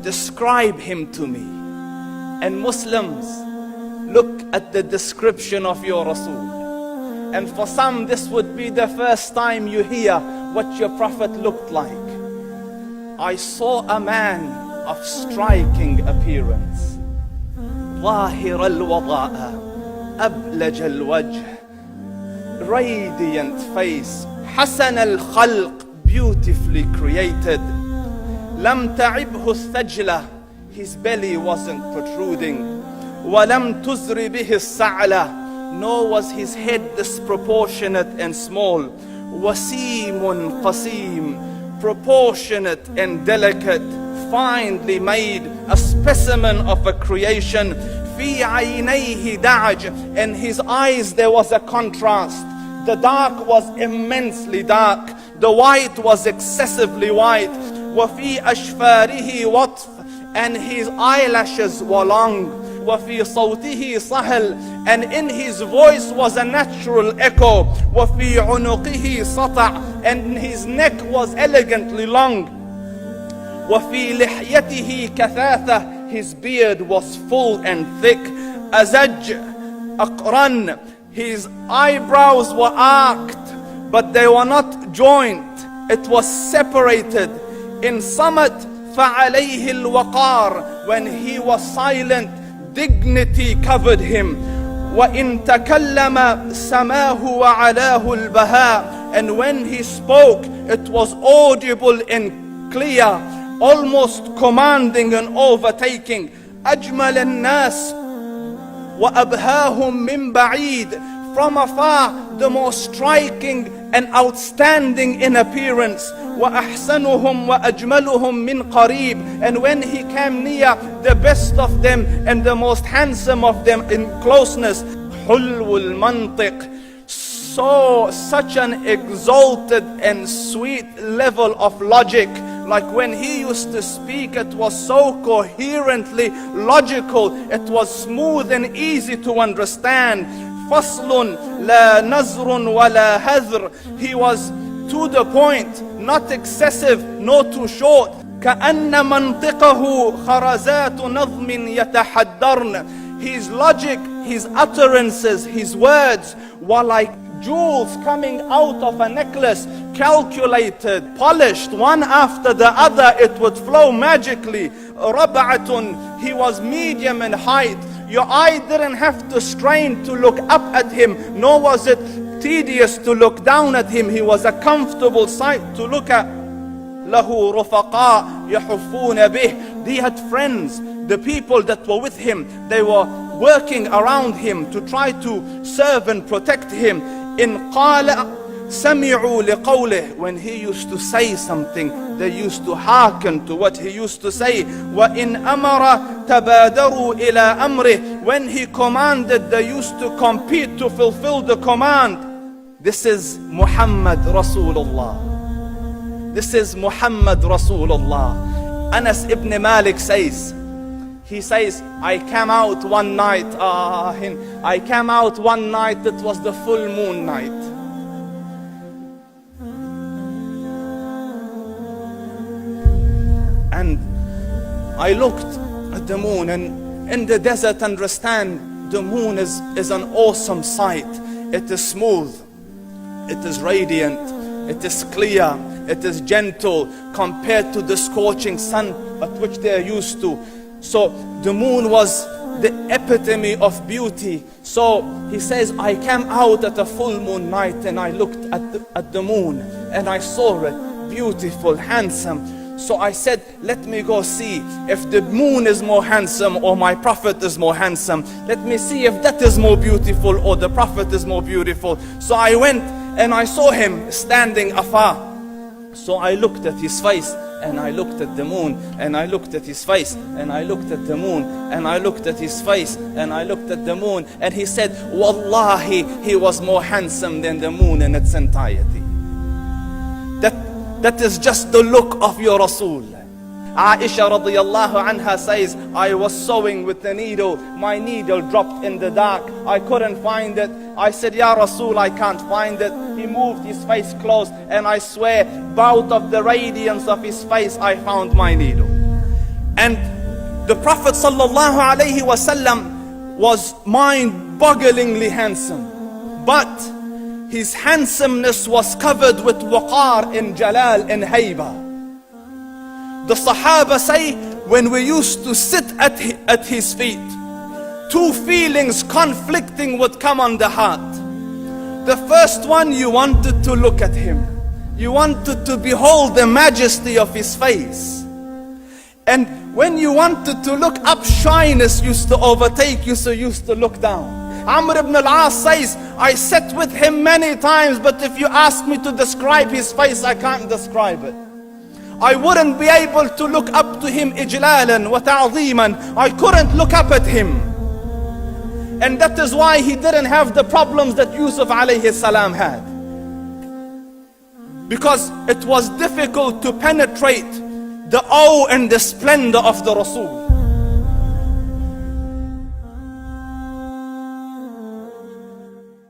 describe him to me. And Muslims, look at the description of your Rasul. And for some, this would be the first time you hear what your Prophet looked like. I saw a man of striking appearance. ظاهر الوضاء أبلج الوجه, radiant face, حسن الخلق, beautifully created. لم تعبه الثجلة, his belly wasn't protruding. ولم تزر به السعلة, nor was his head disproportionate and small. وسيم قسيم, proportionate and delicate, finely made, a specimen of a creation. في عينيه دعج, in his eyes there was a contrast. The dark was immensely dark, the white was excessively white. وفي أشفاره وطف, and his eyelashes were long. وفي صوته صهل, and in his voice was a natural echo. وفي عنقه سطع, and his neck was elegantly long. وفي لحيته كثاثة, his beard was full and thick. أزج أقرن, his eyebrows were arched, but they were not joined, it was separated. In summit فعليه الوقار, when he was silent, dignity covered him. وإن تكلم سماه وعلاه البهاء, and when he spoke it was audible and clear, almost commanding and overtaking. أجمل الناس وأبهاهم من بعيد, from afar the most striking and outstanding in appearance. وأحسنهم وأجملهم من قريب, and when he came near, the best of them and the most handsome of them in closeness. حلو المنطق, such an exalted and sweet level of logic. Like when he used to speak, it was so coherently logical, it was smooth and easy to understand. فصل لا نزر ولا هذر, he was to the point, not excessive, nor too short. كأن منطقه خرزات نظم يتحدرن, his logic, his utterances, his words were like jewels coming out of a necklace, calculated, polished, one after the other, it would flow magically. ربعة, he was medium in height. Your eye didn't have to strain to look up at him, nor was it tedious to look down at him. He was a comfortable sight to look at. له رفقاء يحفون به, he had friends, the people that were with him, they were working around him to try to serve and protect him. إن قال سمعوا لقوله, when he used to say something, they used to hearken to what he used to say. وإن أمر تبادروا إلى أمره, when he commanded, they used to compete to fulfill the command. This is Muhammad Rasulullah. This is Muhammad Rasulullah. Anas ibn Malik says, he says, I came out one night, it was the full moon night. And I looked at the moon, and in the desert, understand, the moon is an awesome sight. It is smooth, it is radiant, it is clear, it is gentle compared to the scorching sun at which they are used to. So the moon was the epitome of beauty. So he says, I came out at a full moon night and I looked at the moon and I saw it, beautiful, handsome. So I said, let me go see if the moon is more handsome or my Prophet is more handsome. Let me see if that is more beautiful or the Prophet is more beautiful. So I went and I saw him standing afar. So I looked at his face and I looked at the moon, and I looked at his face, and I looked at the moon, and I looked at his face, and I looked at the moon, and he said, Wallahi, he was more handsome than the moon in its entirety. That is just the look of your Rasul. Aisha radiyallahu anha says, I was sewing with the needle, my needle dropped in the dark, I couldn't find it. I said, Ya Rasul, I can't find it. He moved his face close, and I swear, out of the radiance of his face, I found my needle. And the Prophet Salallahu Alahi Wasallam was mind-bogglingly handsome. But his handsomeness was covered with waqar and jalal and hayba. The Sahaba say, when we used to sit at his feet, two feelings conflicting would come on the heart. The first one, you wanted to look at him. You wanted to behold the majesty of his face. And when you wanted to look up, shyness used to overtake you, so you used to look down. Amr ibn al-As says, I sat with him many times, but if you ask me to describe his face, I can't describe it. I wouldn't be able to look up to him ijlalan wa ta'zeeman. I couldn't look up at him. And that is why he didn't have the problems that Yusuf alayhi salam had. Because it was difficult to penetrate the awe and the splendor of the Rasul.